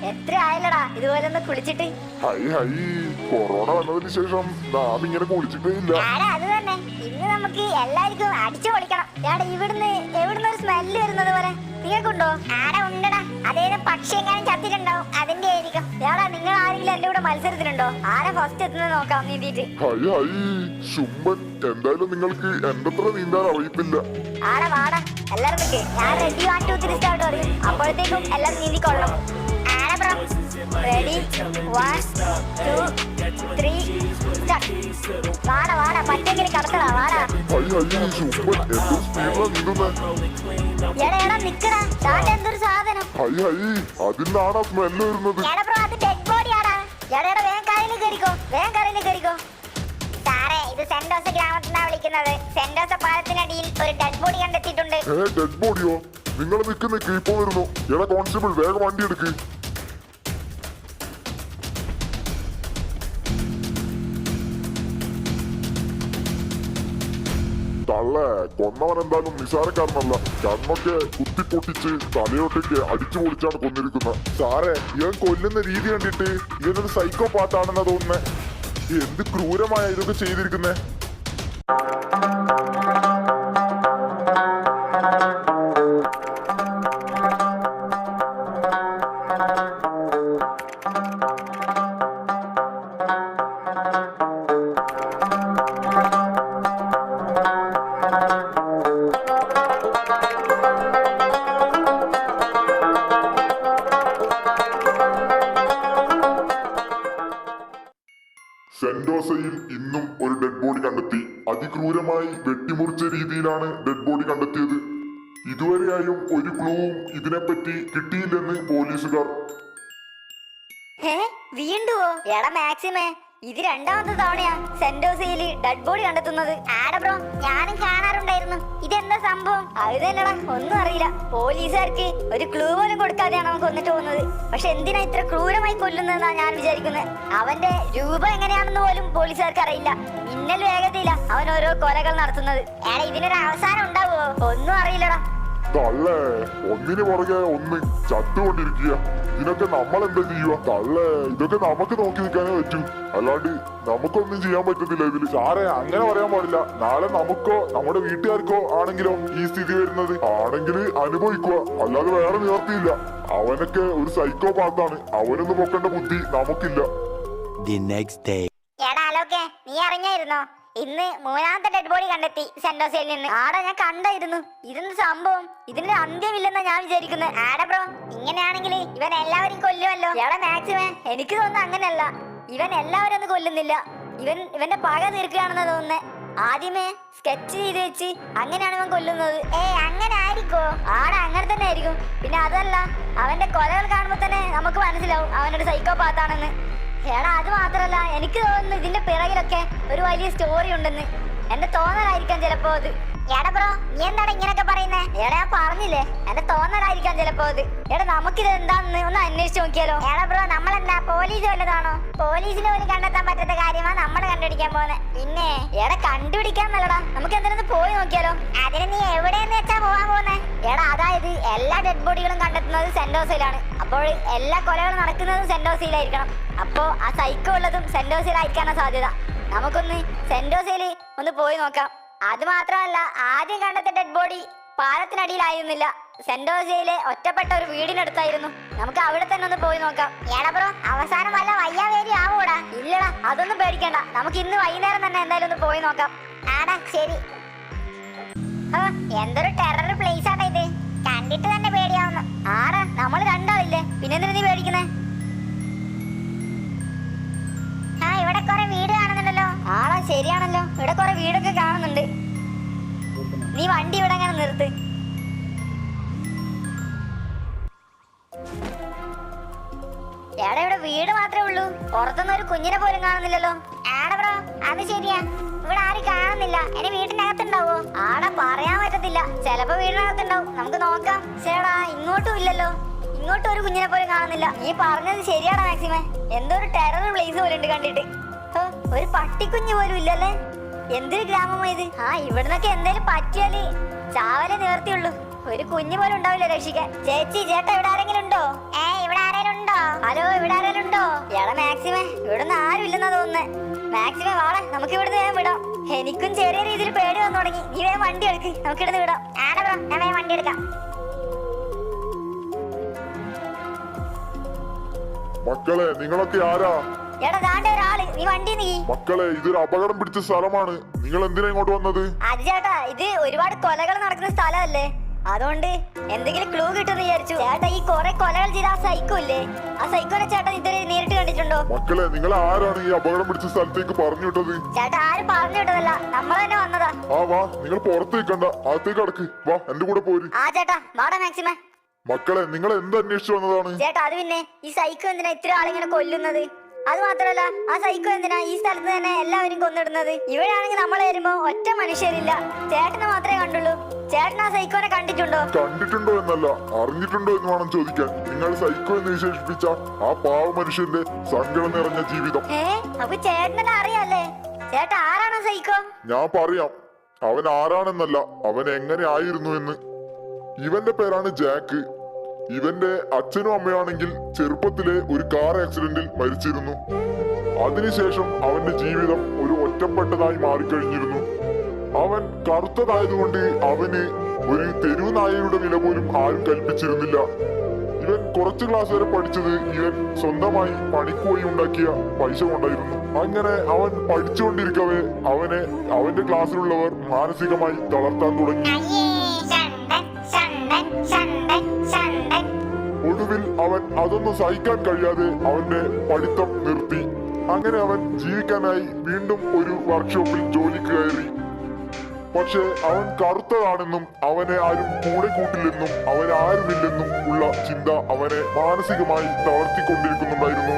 എത്ര ആയല്ലടാ ഇതുപോലെ ഒന്ന് കുളിച്ചിട്ട്. കൊറോണ വന്നതിന് ശേഷം നാം ഇങ്ങനെ കുളിച്ചിട്ടേ ഇല്ല. അത് തന്നെ, ഇന്ന് നമുക്ക് എല്ലാവർക്കും അടിച്ചു പൊളിക്കണം. ഇവിടുന്ന് എവിടുന്ന് ഒരു സ്മെല്ല് വരുന്നത് പോലെ നിങ്ങൾക്കുണ്ടോ? ആടെ ഉണ്ടടാ, അതേത് പക്ഷി എങ്ങാനും ചത്തിട്ടുണ്ടാവും, അതിന്റെ ആയിരിക്കും. നിങ്ങൾ ആരെങ്കിലും എന്റെ കൂടെ മത്സരത്തിനുണ്ടോ? ആരെ ഫസ്റ്റ് എത്തുന്നത് നോക്കാം നീന്തിട്ട്. ശുംഭൻ, എന്തായാലും നിങ്ങൾക്ക് എന്റെ അത്ര നീന്താൻ അറിയത്തില്ല. ആടെ വാടാ, എല്ലാരും നിൽക്ക്. ഞാൻ റെഡി 1 2 3 സ്റ്റാർട്ട് പറയും. അപ്പോഴത്തേക്കും എല്ലാരും നീന്തിക്കൊള്ളണം. Ready? 1 2 3 start. വാടാ വാടാ, പറ്റെങ്കിലും കടത്തടാ, വാടാ. എടാ നിക്കടാ, എന്തൊരു സാധനം. അതിനാണ് സ്മെല്ല് വരുന്നത്. അത് ഡെഡ് ബോഡി ആടാ. വേഗം കരയിലേക്ക് കയറിക്കോ. സാറേ, ഇത് സെന്റോസ ഗ്രാമത്തിനാ വിളിക്കുന്നത്. സെന്റോസ പാലത്തിനടിയിൽ ഒരു ഡെഡ് ബോഡി കണ്ടെത്തിയിട്ടുണ്ട്. ഡെഡ് ബോഡിയോ? നിങ്ങൾ നിക്ക് ഇപ്പൊ വരുന്നു. എടാ കോൺസ്റ്റബിൾ, വേഗം വണ്ടി എടുക്ക്. തള്ളേ, കൊന്നവൻ എന്തായാലും നിസാരക്കാരനല്ല. കണ്ണൊക്കെ കുത്തിപ്പൊട്ടിച്ച് തലയോട്ടൊക്കെ അടിച്ചു പൊളിച്ചാണ് കൊന്നിരിക്കുന്നത്. സാറേ, ഇവൻ കൊല്ലുന്ന രീതി കണ്ടിട്ട് ഇവനൊരു സൈക്കോ പാത്താണെന്നാ തോന്നുന്നത്. എന്ത് ക്രൂരമായ ഇതൊക്കെ ചെയ്തിരിക്കുന്നേ. സെന്റോസയിൽ ഇന്നും ഒരു ഡെഡ് ബോഡി കണ്ടെത്തി. അതിക്രൂരമായി വെട്ടിമുറിച്ച രീതിയിലാണ് ഡെഡ് ബോഡി കണ്ടെത്തിയത്. ഇതുവരെയായും ഒരു ക്ലൂവും ഇതിനെപ്പറ്റി കിട്ടിയില്ലെന്ന് പോലീസുകാർ. വീണ്ടുമോ? എടാ മാക്സിമേ, ഇത് രണ്ടാമത്തെ തവണയാ സെന്റോസയില് ഡെഡ് ബോഡി കണ്ടെത്തുന്നത്. ആടെ ബ്രോ, ഞാനും കാണാറുണ്ടായിരുന്നു. ഇതെന്താ സംഭവം? അത് തന്നെടാ, ഒന്നും അറിയില്ല. പോലീസുകാർക്ക് ഒരു ക്ലൂ പോലും കൊടുക്കാതെയാണ് അവൻ കൊന്നിട്ട് പോകുന്നത്. പക്ഷെ എന്തിനാ ഇത്ര ക്രൂരമായി കൊല്ലുന്നതെന്നാ ഞാൻ വിചാരിക്കുന്നത്. അവന്റെ രൂപം എങ്ങനെയാണെന്ന് പോലും പോലീസുകാർക്ക് അറിയില്ല. മിന്നൽ വേഗതയില്ല അവൻ ഓരോ കൊലകൾ നടത്തുന്നത്. ഇതിനൊരു അവസാനം ഉണ്ടാവുമോ? ഒന്നും അറിയില്ലടാ. തള്ളേ, ഒന്നിന് പുറകെ ഒന്ന് ചത്തുകൊണ്ടിരിക്കുക. ഇതിനൊക്കെ നമ്മൾ എന്താ ചെയ്യുക? തള്ളേ, ഇതൊക്കെ നമുക്ക് നോക്കി നിൽക്കാനേ പറ്റൂ, അല്ലാണ്ട് നമുക്കൊന്നും ചെയ്യാൻ പറ്റത്തില്ല ഇതില്. സാറേ, അങ്ങനെ പറയാൻ പാടില്ല. നാളെ നമുക്കോ നമ്മുടെ വീട്ടുകാർക്കോ ആണെങ്കിലോ ഈ സ്ഥിതി വരുന്നത് ആണെങ്കിൽ അനുഭവിക്കുക, അല്ലാതെ വേറെ നിവർത്തിയില്ല. അവനൊക്കെ ഒരു സൈക്കോ പാത്താണ്. അവനൊന്നും പൊക്കേണ്ട ബുദ്ധി നമുക്കില്ല. നീ അറിഞ്ഞായിരുന്നോ? ഇന്ന് 3ാമത്തെ ഡെഡ് ബോഡി കണ്ടെത്തി സെന്റോസയിൽ നിന്ന്. ആടാ, ഞാൻ കണ്ടായിരുന്നു. ഇതെന്ത് സംഭവം? ഇതിന്റെ അന്ത്യമില്ലെന്നാ ഞാൻ വിചാരിക്കുന്നത്. ആടാ ബ്രോ, ഇങ്ങനെയാണെങ്കിൽ ഇവൻ എല്ലാവരും കൊല്ലുമല്ലോ. എടാ മാക്സിമേ, എനിക്ക് തോന്നുന്നു അങ്ങനെയല്ല. ഇവൻ എല്ലാവരും ഒന്നും കൊല്ലുന്നില്ല. ഇവന്റെ പക തീർക്കുകയാണെന്നാ തോന്നുന്നേ. ആദ്യമേ സ്കെച്ച് ചെയ്ത് വെച്ച് അങ്ങനെയാണ് ഇവൻ കൊല്ലുന്നത്. അങ്ങനെ ആയിരിക്കോ? ആടാ, അങ്ങനെ തന്നെ ആയിരിക്കും. പിന്നെ അതല്ല, അവന്റെ കൊലകൾ കാണുമ്പോ തന്നെ നമുക്ക് മനസ്സിലാവും അവനൊരു സൈക്കോ പാത്താണെന്ന്. എടാ, അത് മാത്രല്ല, എനിക്ക് തോന്നുന്നു ഇതിന്റെ പിറകിലൊക്കെ ഒരു വലിയ സ്റ്റോറി ഉണ്ടെന്ന്. എന്റെ തോന്നലായിരിക്കാം ചിലപ്പോ അത്. എടാ ബ്രോ, നീ എന്താണ് ഇങ്ങനൊക്കെ പറയുന്നേ? എടാ, ഞാൻ പറഞ്ഞില്ലേ, എന്റെ തോന്നലായിരിക്കാം ചിലപ്പോ അത്. എടാ, നമുക്കിത് എന്താണെന്ന് ഒന്ന് അന്വേഷിച്ച് നോക്കിയാലോ? എടാ ബ്രോ, നമ്മളെന്താ പോലീസ് വല്ലതാണോ? പോലീസിന് പോലും കണ്ടെത്താൻ പറ്റാത്ത കാര്യമാണ് നമ്മൾ കണ്ടുപിടിക്കാൻ പോകുന്നത്. പിന്നെ എടാ, കണ്ടുപിടിക്കാൻ നല്ലടാ, നമുക്ക് എന്തായാലും പോയി നോക്കിയാലോ? അതിന് നീ എവിടെയെന്ന് വെച്ചാ പോവാൻ പോകുന്നേ? എടാ, അതായത് എല്ലാ ഡെഡ് ബോഡികളും കണ്ടെത്തുന്നത് സെന്റോസയിലാണ്. അപ്പോൾ എല്ലാ കൊലകളും നടക്കുന്നതും സെന്റോസയിലായിരിക്കണം. അപ്പോ ആ സൈക്കോ ഉള്ളതും സെന്റോസയിലായിരിക്കാനാണ് സാധ്യത. നമുക്കൊന്ന് സെന്റോസയിൽ ഒന്ന് പോയി നോക്കാം. അത് മാത്രമല്ല, ആദ്യം കണ്ടെത്തിയ ഡെഡ് ബോഡി പാലത്തിനടിയിലായിരുന്നില്ല, സെന്റോസയിലെ ഒറ്റപ്പെട്ട ഒരു വീടിനടുത്തായിരുന്നു. നമുക്ക് അവിടെ തന്നെ ഒന്ന് പോയി നോക്കാം. എടാ ബ്രോ, അവസാനം വല്ല വയ്യാവേരി ആവൂടാ? ഇല്ലടാ, അതൊന്നും പേടിക്കണ്ട. നമുക്ക് ഇന്ന് വൈകുന്നേരം തന്നെ എന്തായാലും ഒന്ന് പോയി നോക്കാം. ആടാ, ശരി. എന്തൊരു ടെറർ പ്ലേസ് ആട്ടാ ഇത്. കണ്ടിട്ട് തന്നെ പേടിയാവുന്നു. ആടാ, നമ്മൾ രണ്ടാളില്ലേ, പിന്നെന്തിനാ നീ പേടിക്കുന്നേ? ഇവിടെ കുറെ വീട് കാണുന്നുണ്ടല്ലോ. ആടാ, ശരിയാണല്ലോ, ഇവിടെ കുറെ വീടൊക്കെ കാണുന്നുണ്ട്. നീ വണ്ടി ഇവിടെ അങ്ങനെ നിർത്ത്. എടാ, ഇവിടെ വീട് മാത്രമേ ഉള്ളൂ, പുറത്തൊന്നും ഒരു കുഞ്ഞിനെ പോലും കാണുന്നില്ലല്ലോ. ആടാ ബ്രോ, അത് ശരിയാ, ഇവിടെ ആരും കാണുന്നില്ല. ഇനി വീട്ടിനകത്തുണ്ടാവോ? ആടാ, പറയാൻ പറ്റത്തില്ല. ചിലപ്പോ വീടിനകത്തുണ്ടാവും, നമുക്ക് നോക്കാം. ചേടാ, ഇങ്ങോട്ടും ഇല്ലല്ലോ. ഇങ്ങോട്ടും ഒരു കുഞ്ഞിനെ പോലും കാണുന്നില്ല. നീ പറഞ്ഞത് ശരിയാടാ മാക്സിമേ, എന്തോ ഒരു ടെറർ പ്ലേസ് പോലെ ഉണ്ട് കണ്ടിട്ട്. ഒരു പട്ടിക്കുഞ്ഞ് പോലും ഇല്ലല്ലേ. എന്തൊരു ഗ്രാമമായത്. ഇവിടുന്നൊക്കെ എന്തേലും പറ്റിയാല് ചാവലെ നിവർത്തിയുള്ളൂ. ഒരു കുഞ്ഞു പോലും ഉണ്ടാവില്ല രക്ഷിക്കാൻ. ചേച്ചി ചേട്ടാ ഇവിടെ ആരെങ്കിലും ഉണ്ടോ? ഇവിടെ ആരെങ്കിലും ഉണ്ടോ? ഹലോ ഇവിടെ ആരെങ്കിലും ഉണ്ടോ? എടാ മാക്സിമേ ഇവിടുന്ന് ആരും ഇല്ലെന്നാ തോന്നുന്നേ. മാക്സിമം വാളെ നമുക്ക് ഇവിടുന്ന് വേഗം വിടാം. എനിക്കും ചെറിയ രീതിയിൽ പേടി വന്നു തുടങ്ങി. നീ വേഗം വണ്ടി എടുക്ക്, നമുക്ക് ഇവിടുന്ന് വിടാം. ആടാ ബ്രോ ഞാൻ വേഗം വണ്ടി എടുക്കാം. മക്കളെ നിങ്ങളൊക്കെ ആരാ? എടാ ദാണ്ടെ ഒരാള്, നീ വണ്ടി നീ. മക്കളെ ഇതൊരു അപകടം പിടിച്ച സ്ഥലമാണ്. നിങ്ങൾ എന്തിനാ ഇങ്ങോട്ട് വന്നത്? അത് ചേട്ടാ ഇത് ഒരുപാട് കൊലകൾ നടക്കുന്ന സ്ഥലമല്ലേ, അതുകൊണ്ട് എന്തെങ്കിലും ക്ലൂ കിട്ടുമെന്ന് വിചാരിച്ചു. ചേട്ടാ ഈ കുറെ കൊലകൾ ചെയ്ത ആ സൈക്കോ ഇല്ലേ, ആ സൈക്കോനെ ചേട്ടാ ഇതുവരെ നേരിട്ട് കണ്ടിട്ടുണ്ടോ? മക്കളെ നിങ്ങൾ ആരാണ് ഈ അപകടം പിടിച്ച സ്ഥലത്തേക്ക് പറഞ്ഞു വിട്ടത്? ചേട്ടാ ആരും പറഞ്ഞു വിട്ടതല്ല, നമ്മൾ തന്നെ വന്നതാ. ആ വാ, നിങ്ങൾ പുറത്ത് നിൽക്കണ്ട, അകത്തേക്ക് കടക്ക്. വാ എന്റെ കൂടെ പോര്. ആ ചേട്ടാ വാടാ മാക്സിമേ. മക്കളെ നിങ്ങൾ എന്ത് അന്വേഷിച്ചു വന്നതാണ്? ചേട്ടാ അത് പിന്നെ ഈ സൈക്കോ എന്തിനാ ഇത്ര ആളിങ്ങനെ കൊല്ലുന്നത്? അത് മാത്രല്ല ആ സൈക്കോ എന്തിനാ ഈ സ്ഥലത്ത് തന്നെ എല്ലാവരും കൊന്നിടുന്നത്? ഇവിടെയാണെങ്കിൽ നമ്മൾ വരുമ്പോ ഒറ്റ മനുഷ്യരില്ല, ചേട്ടനെ മാത്രമേ കണ്ടുള്ളൂ. ചേട്ടൻ ആ സൈക്കോനെ കണ്ടിട്ടുണ്ടോ? കണ്ടിട്ടുണ്ടോ എന്നല്ല, അറിഞ്ഞിട്ടുണ്ടോ എന്ന് വേണം ചോദിക്കാൻ. നിങ്ങൾ സൈക്കോ എന്ന് വിശേഷിപ്പിച്ച ആ പാവ മനുഷ്യന്റെ സങ്കടം നിറഞ്ഞ ജീവിതം. അപ്പൊ ചേട്ടനെ അറിയാല്ലേ? ചേട്ടാ ആരാണ് സൈക്കോ? ഞാൻ പറയാം, അവൻ ആരാണെന്നല്ല, അവൻ എങ്ങനെ ആയിരുന്നു എന്ന്. ഇവന്റെ പേരാണ് ജാക്ക്. ഇവന്റെ അച്ഛനും അമ്മയാണെങ്കിൽ ചെറുപ്പത്തിലെ ഒരു കാർ ആക്സിഡന്റിൽ മരിച്ചിരുന്നു. അതിനുശേഷം അവന്റെ ജീവിതം ഒരു ഒറ്റപ്പെട്ടതായി മാറിക്കഴിഞ്ഞിരുന്നു. അവൻ കറുത്തതായതുകൊണ്ട് അവന് ഒരു തെരുവ് നായയുടെ വില പോലും ആരും കൽപ്പിച്ചിരുന്നില്ല. ഇവൻ കുറച്ചു ക്ലാസ് വരെ പഠിച്ചത് ഇവൻ സ്വന്തമായി പണിക്കുപോയി ഉണ്ടാക്കിയ പൈസ കൊണ്ടായിരുന്നു. അങ്ങനെ അവൻ പഠിച്ചുകൊണ്ടിരിക്കവേ അവന്റെ ക്ലാസ്സിലുള്ളവർ മാനസികമായി തളർത്താൻ തുടങ്ങി. ഒടുവിൽ അവൻ അതൊന്നും സഹിക്കാൻ കഴിയാതെ അവന്റെ പഠിത്തം നിർത്തി. അങ്ങനെ അവൻ ജീവിക്കാനായി വീണ്ടും ഒരു വർക്ക്ഷോപ്പിൽ ജോലിക്ക് കയറി. പക്ഷെ അവൻ കറുത്തതാണെന്നും അവനെ ആരും കൂടെ കൂട്ടില്ലെന്നും അവനാരുമില്ലെന്നും ഉള്ള ചിന്ത അവനെ മാനസികമായി തളർത്തിക്കൊണ്ടിരിക്കുന്നുണ്ടായിരുന്നു.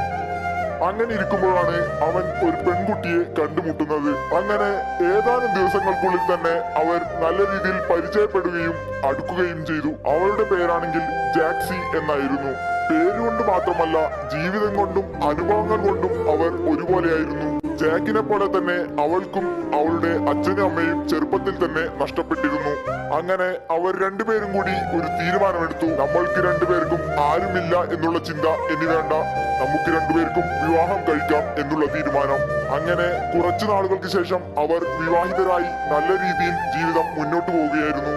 അങ്ങനെ ഇരിക്കുമ്പോഴാണ് അവൻ ഒരു പെൺകുട്ടിയെ കണ്ടുമുട്ടുന്നത്. അങ്ങനെ ഏതാനും ദിവസങ്ങൾക്കുള്ളിൽ തന്നെ അവർ നല്ല രീതിയിൽ പരിചയപ്പെടുകയും അടുക്കുകയും ചെയ്തു. അവളുടെ പേരാണെങ്കിൽ ജാക്സി എന്നായിരുന്നു. പേരുകൊണ്ട് മാത്രമല്ല ജീവിതം കൊണ്ടും അനുഭവങ്ങൾ കൊണ്ടും അവർ ഒരുപോലെയായിരുന്നു. ജാക്കിനെ പോലെ തന്നെ അവൾക്കും അവളുടെ അച്ഛനും അമ്മയും ചെറുപ്പത്തിൽ തന്നെ നഷ്ടപ്പെട്ടിരുന്നു. അങ്ങനെ അവർ രണ്ടുപേരും കൂടി ഒരു തീരുമാനമെടുത്തു. നമ്മൾക്ക് രണ്ടുപേർക്കും ആരുമില്ല എന്നുള്ള ചിന്ത ഇനി വേണ്ട, നമുക്ക് രണ്ടുപേർക്കും വിവാഹം കഴിക്കാം എന്നുള്ള തീരുമാനം. അങ്ങനെ കുറച്ചു നാളുകൾക്ക് ശേഷം അവർ വിവാഹിതരായി നല്ല രീതിയിൽ ജീവിതം മുന്നോട്ട് പോവുകയായിരുന്നു.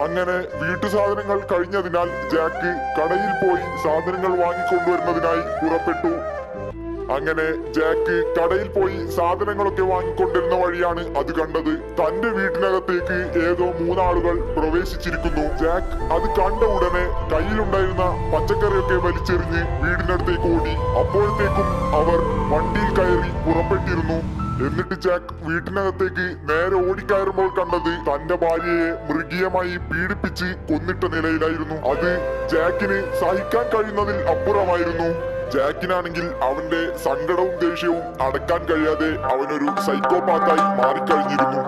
അങ്ങനെ വീട്ടു സാധനങ്ങൾ കഴിഞ്ഞതിനാൽ ജാക്ക് കടയിൽ പോയി സാധനങ്ങൾ വാങ്ങിക്കൊണ്ടുവരുന്നതിനായി പുറപ്പെട്ടു. അങ്ങനെ ജാക്ക് കടയിൽ പോയി സാധനങ്ങളൊക്കെ വാങ്ങിക്കൊണ്ടിരുന്ന വഴിയാണ് അത് കണ്ടത്. തന്റെ വീട്ടിനകത്തേക്ക് ഏതോ മൂന്നാളുകൾ പ്രവേശിച്ചിരിക്കുന്നു. ജാക്ക് അത് കണ്ട ഉടനെ കയ്യിലുണ്ടായിരുന്ന പച്ചക്കറിയൊക്കെ വലിച്ചെറിഞ്ഞ് വീടിനടുത്തേക്ക് ഓടി. അപ്പോഴത്തേക്കും അവർ വണ്ടിയിൽ കയറി പുറപ്പെട്ടിരുന്നു. എന്നിട്ട് ജാക്ക് വീട്ടിനകത്തേക്ക് നേരെ ഓടിക്കയറുമ്പോൾ കണ്ടത് തന്റെ ഭാര്യയെ മൃഗീയമായി പീഡിപ്പിച്ച് കൊന്നിട്ട നിലയിലായിരുന്നു. അത് ജാക്കിന് സഹിക്കാൻ കഴിയുന്നതിൽ അപ്പുറമായിരുന്നു. ജാക്കിനാണെങ്കിൽ അവന്റെ സങ്കടവും ദേഷ്യവും അടക്കാൻ കഴിയാതെ അവനൊരു സൈക്കോപാത്തായി മാറിക്കഴിഞ്ഞിരുന്നു.